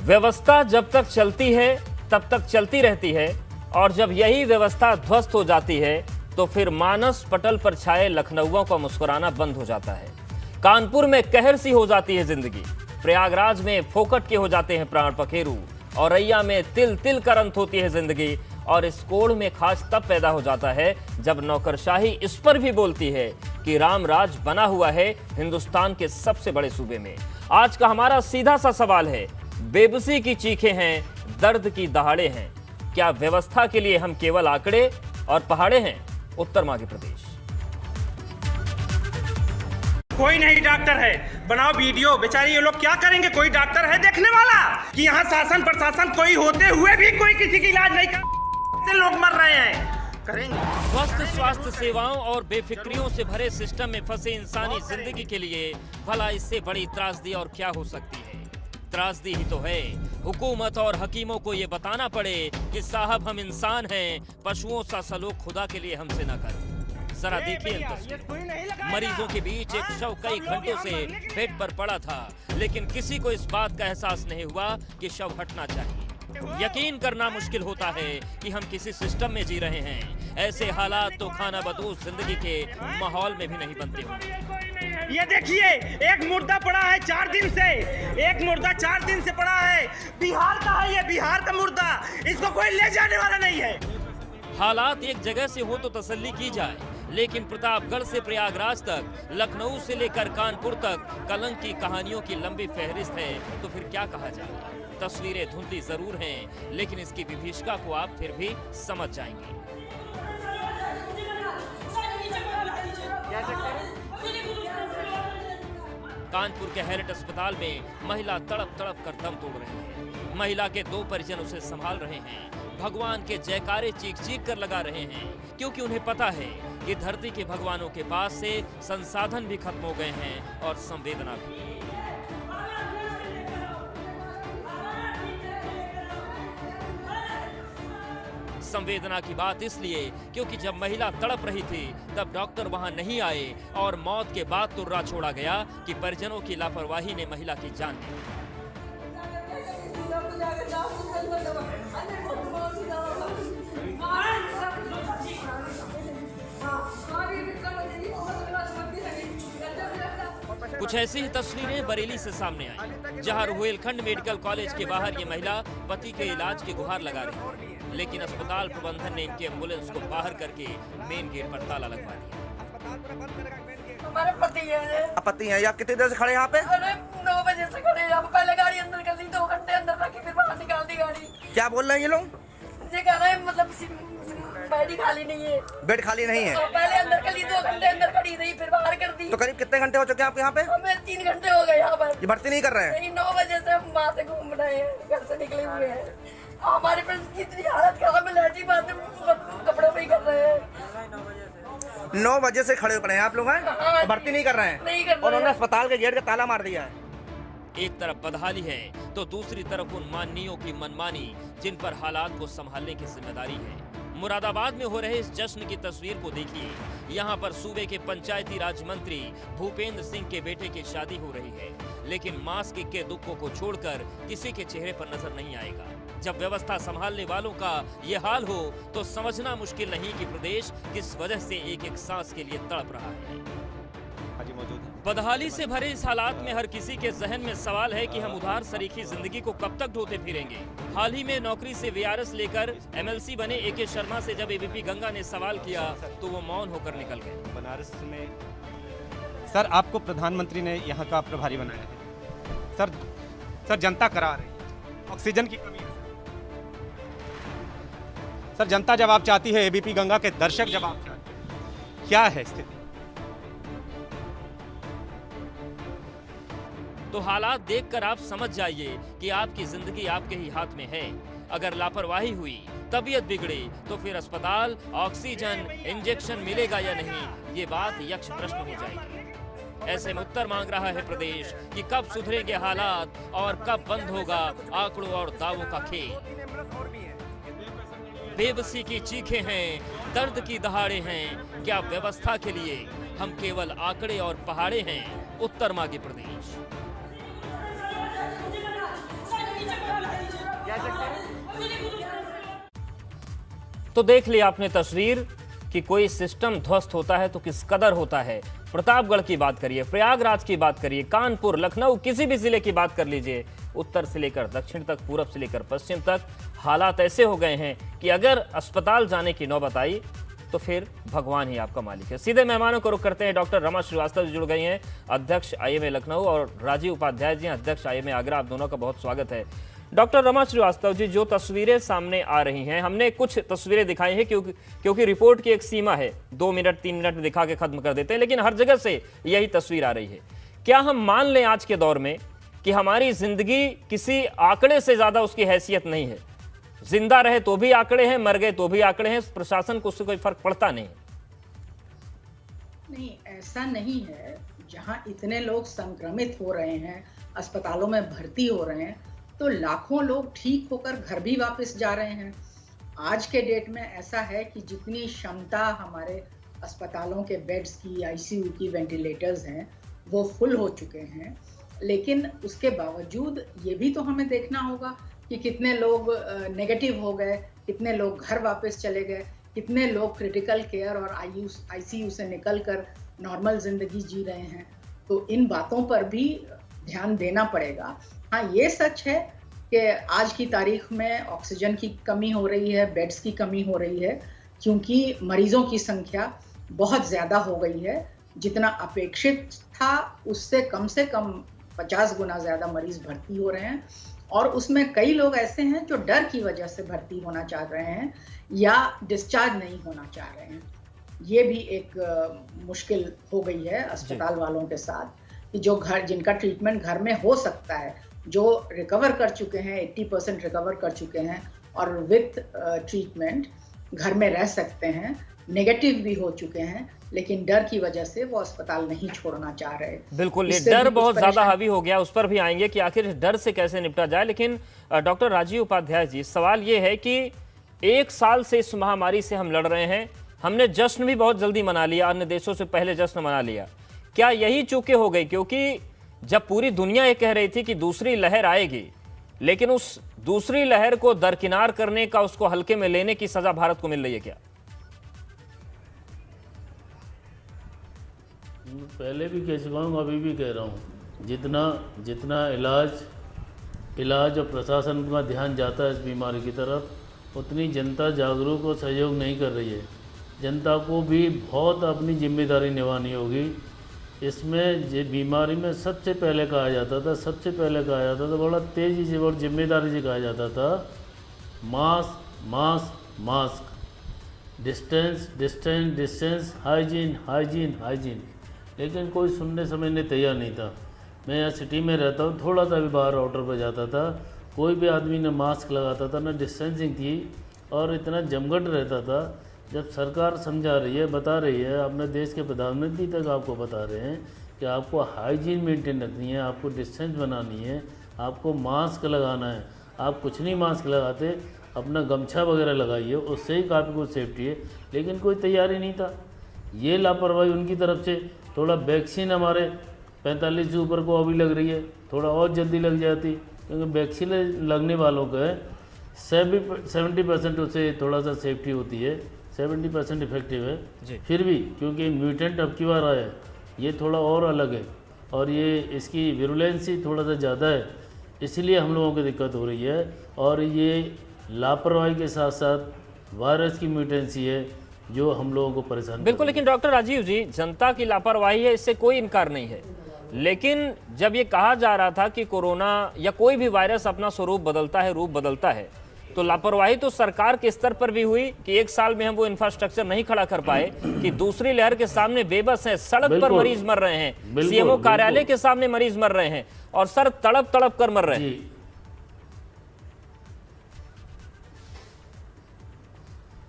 व्यवस्था जब तक चलती है तब तक चलती रहती है और जब यही व्यवस्था ध्वस्त हो जाती है तो फिर मानस पटल पर छाए लखनऊओं का मुस्कुराना बंद हो जाता है। कानपुर में कहर सी हो जाती है जिंदगी, प्रयागराज में फोकट के हो जाते हैं प्राण पखेरु, औरैया में तिल तिल कर अंत होती है जिंदगी और इस कोढ़ में खास तब पैदा हो जाता है जब नौकरशाही इस पर भी बोलती है कि राम राज बना हुआ है हिंदुस्तान के सबसे बड़े सूबे में। आज का हमारा सीधा सा सवाल है, बेबसी की चीखें हैं, दर्द की दहाड़े हैं, क्या व्यवस्था के लिए हम केवल आंकड़े और पहाड़े हैं? उत्तर मध्य प्रदेश। कोई नहीं डॉक्टर है, बनाओ वीडियो, बेचारे ये लोग क्या करेंगे? कोई डॉक्टर है देखने वाला कि यहाँ शासन प्रशासन कोई होते हुए भी कोई किसी की इलाज नहीं कर, लोग मर रहे हैं। करेंगे स्वस्थ स्वास्थ्य सेवाओं और बेफिक्रियों से भरे सिस्टम में फंसे इंसानी जिंदगी के लिए भला इससे बड़ी त्रासदी और क्या हो सकती है? त्रासदी ही तो है हुकूमत और हकीमों को ये बताना पड़े कि साहब हम इंसान हैं, पशुओं सा सलूक खुदा के लिए हमसे न करो। जरा देखिए मरीजों के बीच एक शव कई घंटों से बेड पर पड़ा था, लेकिन किसी को इस बात का एहसास नहीं हुआ कि शव हटना चाहिए। यकीन करना मुश्किल होता है कि हम किसी सिस्टम में जी रहे हैं। ऐसे हालात तो खाना बदोश जिंदगी के माहौल में भी नहीं बनते होंगे। ये देखिए, एक मुर्दा पड़ा है 4 दिन से, एक मुर्दा 4 दिन से पड़ा है। बिहार का है ये, बिहार का मुर्दा, इसको कोई ले जाने वाला नहीं है। हालात एक जगह से हो तो तसल्ली की जाए, लेकिन प्रतापगढ़ से प्रयागराज तक, लखनऊ से लेकर कानपुर तक कलंक की कहानियों की लंबी फहरिस्त है। तो फिर क्या कहा जाए? तस्वीरें धुंधली जरूर हैं, लेकिन इसकी विभीषिका को आप फिर भी समझ जाएंगे। कानपुर के हैरिट अस्पताल में महिला तड़प तड़प कर दम तोड़ रही है। महिला के 2 परिजन उसे संभाल रहे हैं, भगवान के जयकारे चीख चीख कर लगा रहे हैं, क्योंकि उन्हें पता है कि धरती के भगवानों के पास से संसाधन भी खत्म हो गए हैं और संवेदना भी। संवेदना की बात इसलिए क्योंकि जब महिला तड़प रही थी तब डॉक्टर वहां नहीं आए और मौत के बाद तुर्रा छोड़ा गया कि परिजनों की लापरवाही ने महिला की जान ली। कुछ ऐसी ही तस्वीरें बरेली से सामने आई, जहां रुहेलखंड मेडिकल कॉलेज के बाहर ये महिला पति के इलाज की गुहार लगा रही है, लेकिन अस्पताल प्रबंधन ने इनकी एम्बुलेंस को बाहर करके मेन गेट पर ताला लगवा दिया। हमारे पति है या कितनी देर से खड़े यहाँ पे? अरे 9 बजे से खड़े हैं। पहले गाड़ी अंदर कर दी, 2 घंटे अंदर रखी, फिर बाहर निकाल दी गाड़ी। क्या बोल रहे हैं ये लोग? ये कह रहे हैं मतलब बेड ही खाली नहीं है। बेड खाली नहीं है? तो पहले अंदर कर ली, 2 घंटे अंदर खड़ी रही, फिर बाहर कर दी। तो करीब कितने घंटे हो चुके हैं आप यहाँ पे? हमें 3 घंटे हो गए यहाँ पर। ये भर्ती नहीं कर रहे हैं? 9 बजे से हम वहाँ से घूम रहे हैं, घर से निकले हुए हैं। हमारे पास कितनी हालत खराब है, लहटी बात कपड़ों में ही कर रहे हैं। 9 बजे से खड़े पड़े हैं आप लोग हैं? हाँ, तो भर्ती नहीं कर रहे हैं? नहीं कर रहे हैं। उन्होंने अस्पताल के गेट का ताला मार दिया है। एक तरफ बदहाली है तो दूसरी तरफ उन माननीयों की मनमानी जिन पर हालात को संभालने की जिम्मेदारी है। मुरादाबाद में हो रहे इस जश्न की तस्वीर को देखिए। यहाँ पर सूबे के पंचायती राज मंत्री भूपेंद्र सिंह के बेटे की शादी हो रही है, लेकिन मास्क के दुखों को छोड़कर किसी के चेहरे पर नजर नहीं आएगा। जब व्यवस्था संभालने वालों का ये हाल हो तो समझना मुश्किल नहीं कि प्रदेश किस वजह से एक एक सांस के लिए तड़प रहा है। बदहाली से भरे इस हालात में हर किसी के जहन में सवाल है कि हम उधार सरीखी जिंदगी को कब तक ढोते फिरेंगे। हाल ही में नौकरी से वीआरएस लेकर एमएलसी बने एके शर्मा से जब एबीपी गंगा ने सवाल किया तो वो मौन होकर निकल गए। बनारस में सर आपको प्रधानमंत्री ने यहाँ का प्रभारी बनाया है। सर जनता करा रही है, ऑक्सीजन की कमी है। सर जनता जवाब चाहती है, एबीपी गंगा के दर्शक जवाब चाहते हैं। क्या है स्थिति? तो हालात देखकर आप समझ जाइए कि आपकी जिंदगी आपके ही हाथ में है। अगर लापरवाही हुई, तबीयत बिगड़ी, तो फिर अस्पताल, ऑक्सीजन, इंजेक्शन मिलेगा या नहीं, ये बात यक्ष प्रश्न हो जाएगी। ऐसे में उत्तर मांग रहा है प्रदेश कि कब सुधरेंगे हालात और कब बंद होगा आंकड़ों और दावों का खेल। बेबसी की चीखें हैं, दर्द की दहाड़े हैं, क्या व्यवस्था के लिए हम केवल आंकड़े और पहाड़े हैं? उत्तर मध्य प्रदेश। तो देख लिया आपने तस्वीर कि कोई सिस्टम ध्वस्त होता है तो किस कदर होता है। प्रतापगढ़ की बात करिए, प्रयागराज की बात करिए, कानपुर, लखनऊ, किसी भी जिले की बात कर लीजिए, उत्तर से लेकर दक्षिण तक, पूरब से लेकर पश्चिम तक हालात ऐसे हो गए हैं कि अगर अस्पताल जाने की नौबत आई तो फिर भगवान ही आपका मालिक है। सीधे मेहमानों को रुख करते हैं। डॉक्टर रमा श्रीवास्तव जुड़ गई हैं, अध्यक्ष आईएमए लखनऊ, और राजीव उपाध्याय जी, अध्यक्ष आईएमए आगरा। आप दोनों का बहुत स्वागत है। डॉक्टर रमा श्रीवास्तव जी, जो तस्वीरें सामने आ रही हैं, हमने कुछ तस्वीरें दिखाई हैं क्योंकि रिपोर्ट की एक सीमा है, 2 मिनट 3 मिनट में दिखा के खत्म कर देते हैं, लेकिन हर जगह से यही तस्वीर आ रही है। क्या हम मान लें आज के दौर में कि हमारी जिंदगी किसी आंकड़े से ज्यादा उसकी हैसियत नहीं है? जिंदा रहे तो भी आंकड़े हैं, मर गए तो भी आंकड़े हैं, प्रशासन को उससे कोई फर्क पड़ता नहीं? नहीं, ऐसा नहीं है। जहां इतने लोग संक्रमित हो रहे हैं, अस्पतालों में भर्ती हो रहे हैं, तो लाखों लोग ठीक होकर घर भी वापस जा रहे हैं। आज के डेट में ऐसा है कि जितनी क्षमता हमारे अस्पतालों के बेड्स की, आईसीयू की, वेंटिलेटर्स हैं, वो फुल हो चुके हैं। लेकिन उसके बावजूद ये भी तो हमें देखना होगा कि कितने लोग नेगेटिव हो गए, कितने लोग घर वापस चले गए, कितने लोग क्रिटिकल केयर और आईसीयू से निकलकर नॉर्मल जिंदगी जी रहे हैं। तो इन बातों पर भी ध्यान देना पड़ेगा। हाँ, ये सच है कि आज की तारीख में ऑक्सीजन की कमी हो रही है, बेड्स की कमी हो रही है, क्योंकि मरीजों की संख्या बहुत ज़्यादा हो गई है। जितना अपेक्षित था उससे कम 50 गुना ज़्यादा मरीज भर्ती हो रहे हैं, और उसमें कई लोग ऐसे हैं जो डर की वजह से भर्ती होना चाह रहे हैं या डिस्चार्ज नहीं होना चाह रहे हैं। ये भी एक मुश्किल हो गई है अस्पताल वालों के साथ कि जो जिनका ट्रीटमेंट घर में हो सकता है, जो रिकवर कर चुके हैं, 80% रिकवर कर चुके हैं और विथ ट्रीटमेंट घर में रह सकते हैं, नेगेटिव भी हो चुके हैं, लेकिन डर की वजह से वो अस्पताल नहीं छोड़ना चाह रहे। बिल्कुल, ये डर बहुत ज्यादा हावी हो गया, उस पर भी आएंगे कि आखिर इस डर से कैसे निपटा जाए। लेकिन डॉक्टर राजीव उपाध्याय जी, सवाल ये है कि 1 साल से इस महामारी से हम लड़ रहे हैं, हमने जश्न भी बहुत जल्दी मना लिया, अन्य देशों से पहले जश्न मना लिया। क्या यही चूकें हो गई? क्योंकि जब पूरी दुनिया ये कह रही थी कि दूसरी लहर आएगी, लेकिन उस दूसरी लहर को दरकिनार करने का, उसको हल्के में लेने की सजा भारत को मिल रही है क्या? पहले भी कह चुका हूँ, अभी भी कह रहा हूँ, जितना इलाज और प्रशासन का ध्यान जाता है इस बीमारी की तरफ, उतनी जनता जागरूक और सहयोग नहीं कर रही है। जनता को भी बहुत अपनी जिम्मेदारी निभानी होगी। इसमें ये बीमारी में सबसे पहले कहा जाता था, बड़ा तेज़ी से और जिम्मेदारी से कहा जाता था, mask mask mask, distance distance distance, hygiene hygiene hygiene. लेकिन कोई सुनने समझने तैयार नहीं था। मैं यहाँ सिटी में रहता हूँ, थोड़ा सा भी बाहर आउटर पर जाता था, कोई भी आदमी न मास्क लगाता था, न डिस्टेंसिंग थी, और इतना जमघट रहता था। जब सरकार समझा रही है, बता रही है, अपने देश के प्रधानमंत्री तक आपको बता रहे हैं कि आपको हाइजीन मेंटेन रखनी है, आपको डिस्टेंस बनानी है, आपको मास्क लगाना है। आप कुछ नहीं मास्क लगाते, अपना गमछा वगैरह लगाइए, उससे ही काफ़ी कुछ सेफ्टी है। लेकिन कोई तैयारी नहीं था। ये लापरवाही उनकी तरफ से। थोड़ा वैक्सीन हमारे 45 से ऊपर को अभी लग रही है, थोड़ा और जल्दी लग जाती, क्योंकि वैक्सीन लगने वालों का 70% उससे थोड़ा सा सेफ्टी होती है, 70% इफेक्टिव है। फिर भी क्योंकि म्यूटेंट अब की बार आया है, ये थोड़ा और अलग है, और ये इसकी विरुलेंसी थोड़ा सा ज़्यादा है, इसलिए हम लोगों को दिक्कत हो रही है। और ये लापरवाही के साथ साथ वायरस की म्यूटेंसी है जो हम लोगों को परेशान। बिल्कुल, लेकिन डॉक्टर राजीव जी, जनता की लापरवाही है, इससे कोई इनकार नहीं है। लेकिन जब ये कहा जा रहा था कि कोरोना या कोई भी वायरस अपना स्वरूप बदलता है, रूप बदलता है, तो लापरवाही तो सरकार के स्तर पर भी हुई कि 1 साल में हम वो इंफ्रास्ट्रक्चर नहीं खड़ा कर पाए कि दूसरी लहर के सामने बेबस हैं, सड़क पर मरीज मर रहे हैं, सीएमओ कार्यालय के सामने मरीज मर रहे हैं, और सर तड़प तड़प कर मर रहे हैं।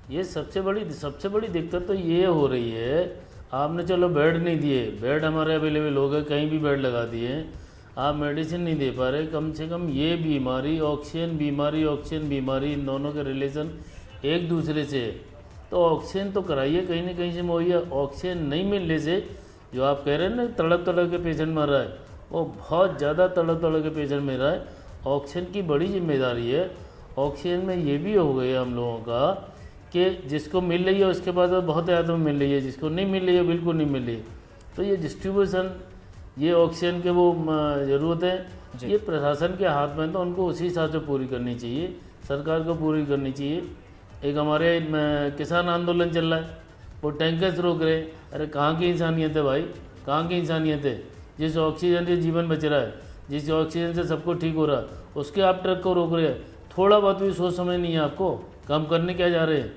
ये सबसे बड़ी दिक्कत तो ये हो रही है। आपने चलो बेड नहीं दिए, बेड हमारे अवेलेबल हो गए, कहीं भी बेड लगा दिए, आप मेडिसिन नहीं दे पा रहे। कम से कम ये बीमारी ऑक्सीजन बीमारी, इन दोनों के रिलेशन एक दूसरे से है, तो ऑक्सीजन तो कराइए कहीं ना कहीं से मुहैया। ऑक्सीजन नहीं मिलने से जो आप कह रहे हैं ना, तड़प तड़प के पेशेंट मर रहा है, वो बहुत ज़्यादा तड़प तड़प के पेशेंट मर रहा है। ऑक्सीजन की बड़ी जिम्मेदारी है, ऑक्सीजन में ये भी हो गया हम लोगों का कि जिसको मिल रही है उसके बाद बहुत ज़्यादा मिल रही है, जिसको नहीं मिल रही है बिल्कुल नहीं मिल रही है। तो ये डिस्ट्रीब्यूशन, ये ऑक्सीजन के वो ज़रूरत है, ये प्रशासन के हाथ में, तो उनको उसी हिसाब से पूरी करनी चाहिए, सरकार को पूरी करनी चाहिए। एक हमारे किसान आंदोलन चल रहा है, वो टैंकर्स रोक रहे, अरे कहाँ की इंसानियत है भाई, कहाँ की इंसानियत है? जिस ऑक्सीजन से जीवन बच रहा है, जिस ऑक्सीजन से सबको ठीक हो रहा है, उसके आप ट्रक को रोक रहे हैं। थोड़ा बहुत भी सोच समझ नहीं है आपको, काम करने क्या जा रहे हैं?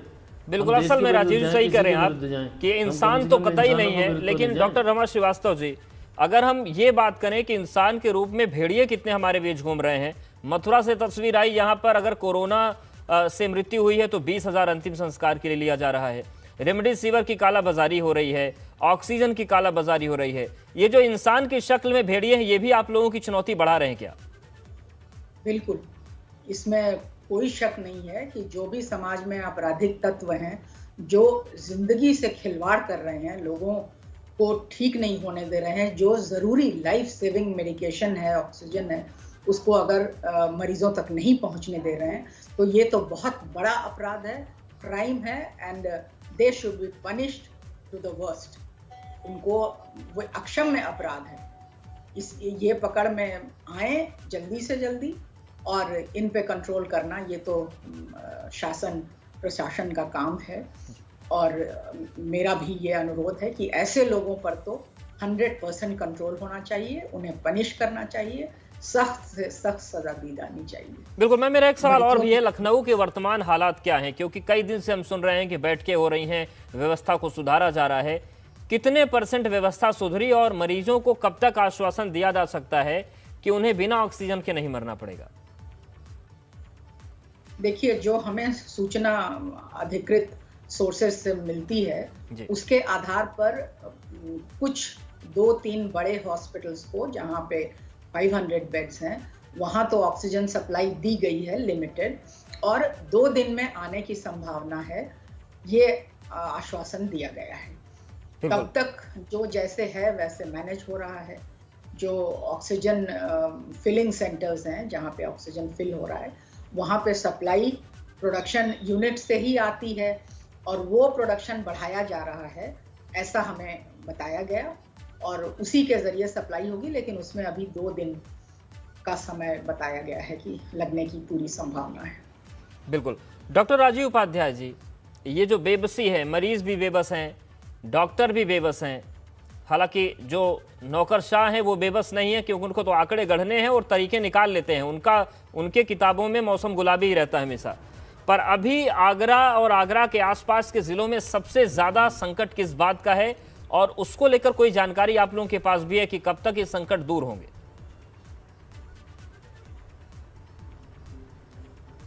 बिल्कुल, असल में राजीव जी सही करें आप कि इंसान तो कतई नहीं है, लेकिन डॉक्टर रमा श्रीवास्तव जी, अगर हम ये बात करें कि इंसान के रूप में भेड़िए कितने हमारे बीच घूम रहे हैं। मथुरा से तस्वीर आई, यहाँ पर अगर कोरोना से मृत्यु हुई है तो 20,000 अंतिम संस्कार के लिए लिया जा रहा है। रेमडेसिविर की कालाबाजारी हो रही है, ऑक्सीजन की कालाबाजारी हो रही है। ये जो इंसान की शक्ल में भेड़िए हैं, ये भी आप लोगों की चुनौती बढ़ा रहे हैं क्या? बिल्कुल, इसमें कोई शक नहीं है कि जो भी समाज में आपराधिक तत्व हैं, जो जिंदगी से खिलवाड़ कर रहे हैं, लोगों को ठीक नहीं होने दे रहे हैं, जो ज़रूरी लाइफ सेविंग मेडिकेशन है, ऑक्सीजन है, उसको अगर मरीजों तक नहीं पहुंचने दे रहे हैं, तो ये तो बहुत बड़ा अपराध है, क्राइम है, and they should be punished to the worst. उनको वो अक्षम्य अपराध है। ये पकड़ में आए जल्दी से जल्दी और इन पे कंट्रोल करना, ये तो शासन प्रशासन का काम है। और मेरा भी ये अनुरोध है कि ऐसे लोगों पर तो 100% कंट्रोल होना चाहिए, उन्हें पनिश करना चाहिए, सख्त से सख्त सजा दी जानी चाहिए। बिल्कुल, मेरा एक सवाल और भी है, लखनऊ के वर्तमान हालात क्या हैं? क्योंकि कई दिन से हम सुन रहे हैं कि बैठकें हो रही हैं, व्यवस्था को सुधारा जा रहा है। कितने % व्यवस्था सुधरी और मरीजों को कब तक आश्वासन दिया जा सकता है कि उन्हें बिना ऑक्सीजन के नहीं मरना पड़ेगा? देखिए, जो हमें सूचना अधिकृत सोर्सेज से मिलती है, उसके आधार पर कुछ 2-3 बड़े हॉस्पिटल्स को, जहां पे 500 बेड्स हैं, वहां तो ऑक्सीजन सप्लाई दी गई है लिमिटेड, और 2 दिन में आने की संभावना है, ये आश्वासन दिया गया है। तब तक जो जैसे है वैसे मैनेज हो रहा है। जो ऑक्सीजन फिलिंग सेंटर्स हैं, जहाँ पे ऑक्सीजन फिल हो रहा है, वहाँ पे सप्लाई प्रोडक्शन यूनिट से ही आती है और वो प्रोडक्शन बढ़ाया जा रहा है, ऐसा हमें बताया गया, और उसी के जरिए सप्लाई होगी। लेकिन उसमें अभी 2 दिन का समय बताया गया है कि लगने की पूरी संभावना है। बिल्कुल, डॉक्टर राजीव उपाध्याय जी, ये जो बेबसी है, मरीज भी बेबस हैं, डॉक्टर भी बेबस हैं। हालांकि जो नौकरशाह हैं वो बेबस नहीं है, क्योंकि उनको तो आंकड़े गढ़ने हैं और तरीके निकाल लेते हैं। उनके किताबों में मौसम गुलाबी ही रहता है हमेशा। पर अभी आगरा और आगरा के आसपास के ज़िलों में सबसे ज़्यादा संकट किस बात का है, और उसको लेकर कोई जानकारी आप लोगों के पास भी है कि कब तक ये संकट दूर होंगे?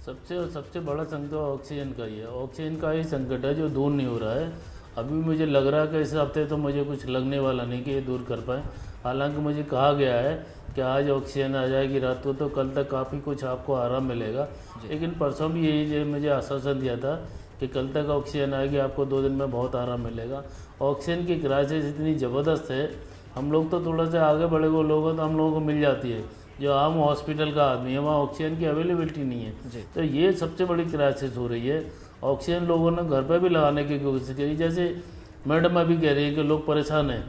सबसे बड़ा संकट ऑक्सीजन का ही है। ऑक्सीजन का ही संकट है जो दूर नहीं हो रहा है। अभी मुझे लग रहा है कि इस हफ्ते तो मुझे कुछ लगने वाला नहीं कि ये दूर कर पाए। हालांकि मुझे कहा गया है कि आज ऑक्सीजन आ जाएगी रात को, तो कल तक काफ़ी कुछ आपको आराम मिलेगा। लेकिन परसों भी यही मुझे आश्वासन दिया था कि कल तक ऑक्सीजन आएगी, आपको 2 दिन में बहुत आराम मिलेगा। ऑक्सीजन की क्राइसिस इतनी ज़बरदस्त है, हम लोग तो थोड़ा सा आगे बढ़े हुए लोग हैं तो हम लोगों को मिल जाती है। जो आम हॉस्पिटल का आदमी है, वहाँ ऑक्सीजन की अवेलेबिलिटी नहीं है। तो ये सबसे बड़ी क्राइसिस हो रही है। ऑक्सीजन लोगों ने घर पर भी लगाने की कोशिश करी, जैसे मैडम अभी कह रही है कि लोग परेशान हैं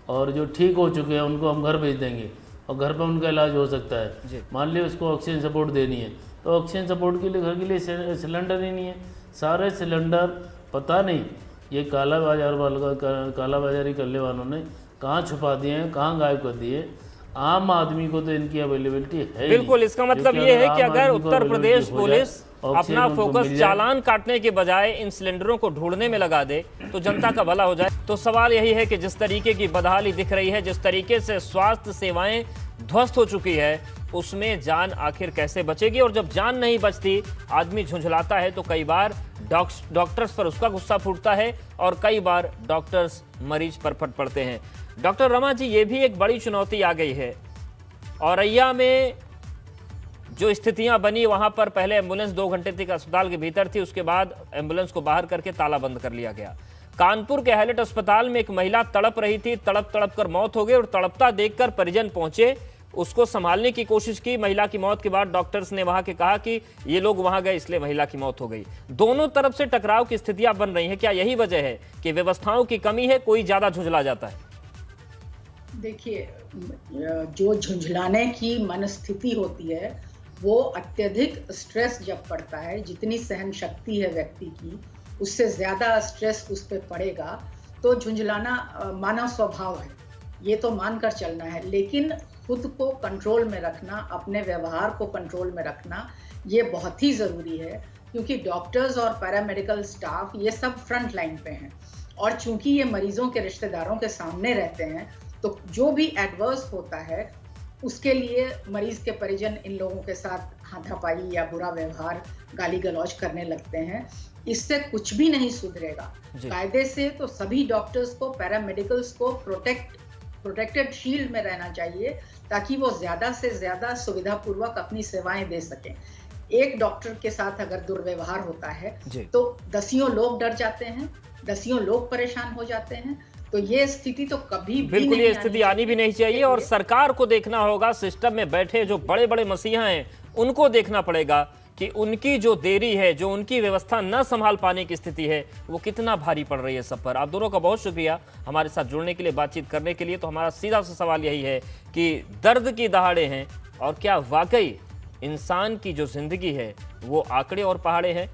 और जो ठीक हो चुके हैं उनको हम घर भेज देंगे और घर पर उनका इलाज हो सकता है। मान लिया उसको ऑक्सीजन सपोर्ट देनी है, तो ऑक्सीजन सपोर्ट के लिए घर के लिए सिलेंडर ही नहीं है। सारे सिलेंडर पता नहीं ये कालाबाजारी करने वालों ने कहाँ छुपा दिए हैं, कहाँ गायब कर दिए। आम आदमी को तो इनकी अवेलेबिलिटी है। बिल्कुल, इसका मतलब ये है कि अगर उत्तर प्रदेश पुलिस अपना फोकस चालान काटने के बजाय इन सिलेंडरों को ढूंढने में लगा दे तो जनता का भला हो जाए। तो सवाल यही है कि जिस तरीके की बदहाली दिख रही है, जिस तरीके से स्वास्थ्य सेवाएं ध्वस्त हो चुकी है, उसमें जान आखिर कैसे बचेगी? और जब जान नहीं बचती, आदमी झुंझलाता है, तो कई बार डॉक्टर्स पर उसका गुस्सा फूटता है और कई बार डॉक्टर्स मरीज पर फट पड़ते हैं। डॉक्टर रमा जी, ये भी एक बड़ी चुनौती आ गई है। औरैया में जो स्थितियां बनी, वहां पर पहले एम्बुलेंस 2 घंटे तक अस्पताल के भीतर थी, उसके बाद एम्बुलेंस को बाहर करके ताला बंद कर लिया गया। कानपुर के हैलेट अस्पताल में एक महिला तड़प रही थी, तड़प कर मौत हो गई और तड़पता देखकर परिजन पहुंचे, उसको संभालने की कोशिश की। महिला की मौत के बाद डॉक्टर्स ने वहां के कहा कि ये लोग वहां गए इसलिए महिला की मौत हो गई। दोनों तरफ से टकराव की स्थितियां बन रही हैं। क्या यही वजह है कि व्यवस्थाओं की कमी है, कोई ज्यादा झुंझला जाता है? देखिए, जो झुंझलाने की मनस्थिति होती है वो अत्यधिक स्ट्रेस जब पड़ता है, जितनी सहन शक्ति है व्यक्ति की उससे ज्यादा स्ट्रेस उस पर पड़ेगा तो झुंझलाना मानव स्वभाव है, ये तो मानकर चलना है। लेकिन खुद को कंट्रोल में रखना, अपने व्यवहार को कंट्रोल में रखना ये बहुत ही ज़रूरी है, क्योंकि डॉक्टर्स और पैरामेडिकल स्टाफ ये सब फ्रंट लाइन पे हैं और चूंकि ये मरीजों के रिश्तेदारों के सामने रहते हैं तो जो भी एडवर्स होता है उसके लिए मरीज के परिजन इन लोगों के साथ हाथापाई या बुरा व्यवहार, गाली गलौज करने लगते हैं। इससे कुछ भी नहीं सुधरेगा। कायदे से तो सभी डॉक्टर्स को, पैरामेडिकल्स को प्रोटेक्टेड शील्ड में रहना चाहिए ताकि वो ज्यादा से ज्यादा सुविधापूर्वक अपनी सेवाएं दे सकें। एक डॉक्टर के साथ अगर दुर्व्यवहार होता है तो दसियों लोग डर जाते हैं, दसियों लोग परेशान हो जाते हैं। तो ये स्थिति तो कभी भी बिल्कुल ये स्थिति आनी भी नहीं चाहिए और सरकार को देखना होगा, सिस्टम में बैठे जो बड़े बड़े मसीहा हैं उनको देखना पड़ेगा कि उनकी जो देरी है, जो उनकी व्यवस्था न संभाल पाने की स्थिति है वो कितना भारी पड़ रही है सब पर। आप दोनों का बहुत शुक्रिया हमारे साथ जुड़ने के लिए, बातचीत करने के लिए। तो हमारा सीधा सा सवाल यही है कि दर्द की दहाड़े हैं और क्या वाकई इंसान की जो जिंदगी है वो आंकड़े और पहाड़े हैं?